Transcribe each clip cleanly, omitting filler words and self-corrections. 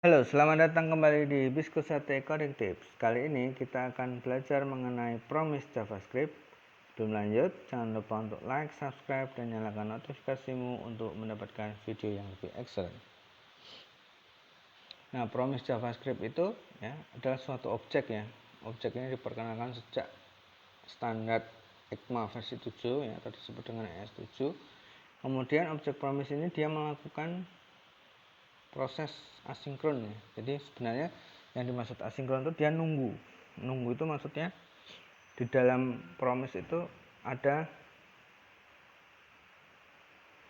Halo, selamat datang kembali di Biskusate Coding Tips. Kali ini kita akan belajar mengenai promise JavaScript. Sebelum lanjut, jangan lupa untuk like, subscribe, dan nyalakan notifikasimu untuk mendapatkan video yang lebih excellent. Nah, promise JavaScript itu adalah suatu objek ya. Objek ini diperkenalkan sejak standar ECMA versi 7 atau disebut dengan ES7. Kemudian objek promise ini dia melakukan proses asinkron ya. Jadi sebenarnya yang dimaksud asinkron itu dia nunggu. Nunggu itu maksudnya di dalam promise itu ada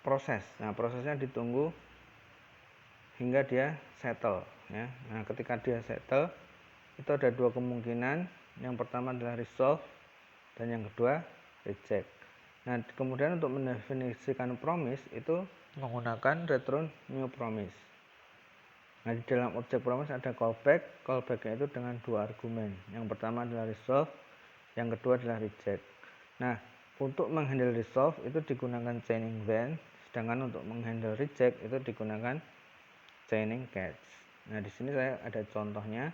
proses. Nah, prosesnya ditunggu hingga dia settle ya. Nah, ketika dia settle itu ada dua kemungkinan. Yang pertama adalah resolve dan yang kedua reject. Nah, kemudian untuk mendefinisikan promise itu menggunakan return new promise. Nah, di dalam objek promise ada callback. Callbacknya itu dengan dua argumen. Yang pertama adalah resolve, yang kedua adalah reject. Nah, untuk menghandle resolve itu digunakan chaining when, sedangkan untuk menghandle reject itu digunakan chaining catch. Nah, di sini saya ada contohnya.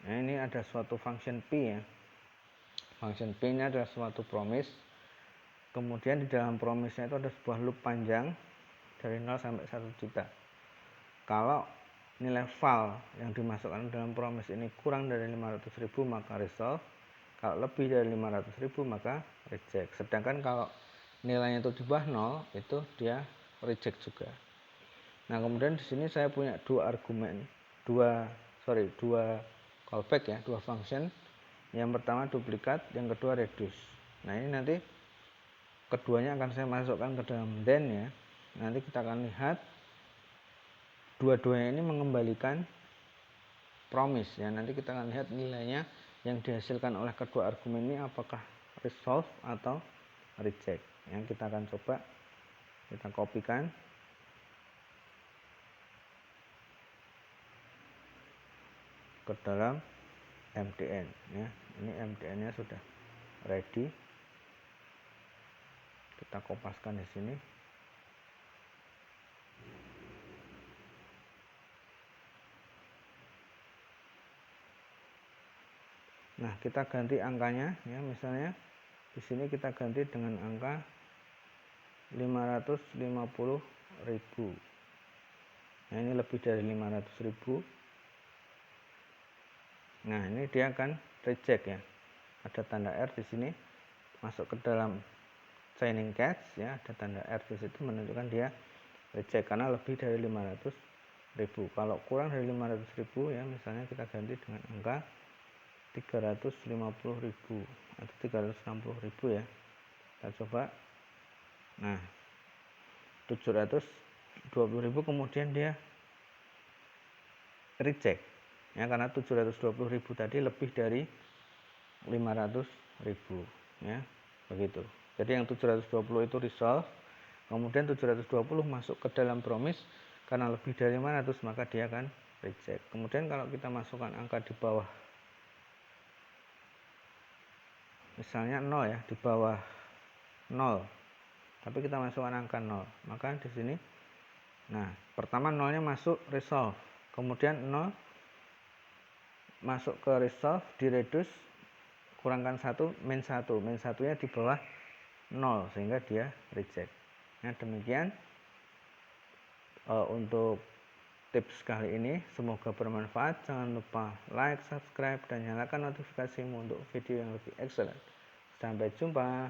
Nah, ini ada suatu function P ya. Function P ini adalah suatu promise. Kemudian di dalam promise-nya itu ada sebuah loop panjang dari 0 sampai 1 juta. Kalau nilai file yang dimasukkan dalam promise ini kurang dari 500.000 maka resolve, kalau lebih dari 500.000 maka reject. Sedangkan kalau nilainya itu di bawah 0 itu dia reject juga. Nah, kemudian di sini saya punya dua argumen, dua callback ya, dua function. Yang pertama duplikat, yang kedua reduce. Nah, ini nanti keduanya akan saya masukkan ke dalam then ya. Nanti kita akan lihat dua-duanya ini mengembalikan promise ya. Nanti kita akan lihat nilainya yang dihasilkan oleh kedua argumen ini apakah resolve atau reject. Yang kita akan coba kita kopikan ke dalam MDN ya. Ini MDN-nya sudah ready. Kita kopaskan di sini. Nah, kita ganti angkanya ya, misalnya di sini kita ganti dengan angka 550.000. Nah, ini lebih dari 500.000. Nah, ini dia akan reject ya. Ada tanda R di sini masuk ke dalam chaining catch ya, ada tanda R di situ menunjukkan dia reject karena lebih dari 500.000. Kalau kurang dari 500.000 ya, misalnya kita ganti dengan angka 350.000 atau 360.000 ya. Kita coba. Nah, 720.000 kemudian dia reject ya, karena 720.000 tadi lebih dari 500.000 ya, begitu. Jadi yang 720 itu resolve, kemudian 720 masuk ke dalam promise karena lebih dari 500 maka dia akan reject. Kemudian kalau kita masukkan angka di bawah, misalnya 0 ya, di bawah 0, tapi kita masukkan angka 0, maka di sini nah pertama 0 nya masuk resolve, kemudian 0 masuk ke resolve, di reduce, kurangkan 1, min 1 nya di bawah 0 sehingga dia reject. Nah, demikian untuk tips kali ini, semoga bermanfaat. Jangan lupa like, subscribe, dan nyalakan notifikasimu untuk video yang lebih excellent. Sampai jumpa.